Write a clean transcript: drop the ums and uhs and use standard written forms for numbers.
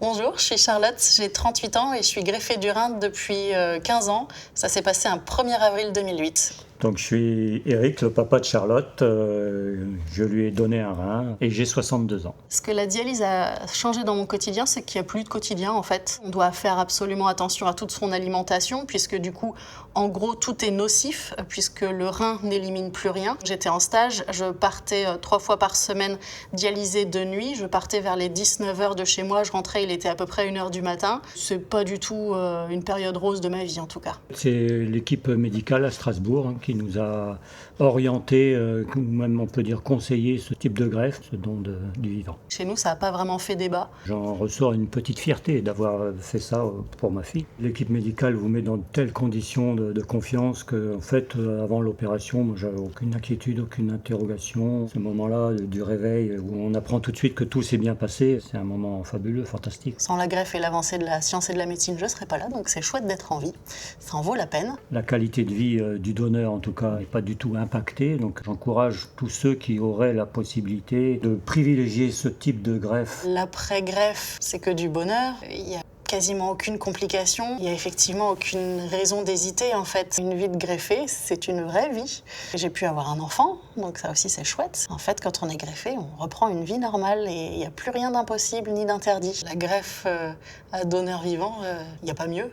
Bonjour, je suis Charlotte, j'ai 38 ans et je suis greffée du rein depuis 15 ans. Ça s'est passé un 1er avril 2008. Donc je suis Eric, le papa de Charlotte. Je lui ai donné un rein et j'ai 62 ans. Ce que la dialyse a changé dans mon quotidien, c'est qu'il n'y a plus de quotidien en fait. On doit faire absolument attention à toute son alimentation puisque du coup, en gros, tout est nocif puisque le rein n'élimine plus rien. J'étais en stage, je partais 3 fois par semaine dialyser de nuit. Je partais vers les 19h de chez moi, je rentrais, il était à peu près 1h du matin. C'est pas du tout une période rose de ma vie en tout cas. C'est l'équipe médicale à Strasbourg qui nous a orientés, ou même on peut dire conseillé ce type de greffe, ce don du vivant. Chez nous, ça n'a pas vraiment fait débat. J'en ressors une petite fierté d'avoir fait ça pour ma fille. L'équipe médicale vous met dans de telles conditions de confiance qu'en fait, avant l'opération, moi, j'avais aucune inquiétude, aucune interrogation. Ce moment-là du réveil où on apprend tout de suite que tout s'est bien passé, c'est un moment fabuleux, fantastique. Sans la greffe et l'avancée de la science et de la médecine, je ne serais pas là, donc c'est chouette d'être en vie. Ça en vaut la peine. La qualité de vie du donneur, en tout cas, n'est pas du tout impactée. Donc j'encourage tous ceux qui auraient la possibilité de privilégier ce type de greffe. L'après-greffe, c'est que du bonheur. Il y a quasiment aucune complication. Il n'y a effectivement aucune raison d'hésiter en fait. Une vie de greffé, c'est une vraie vie. J'ai pu avoir un enfant, donc ça aussi c'est chouette. En fait, quand on est greffé, on reprend une vie normale et il n'y a plus rien d'impossible ni d'interdit. La greffe à donneur vivant, il n'y a pas mieux.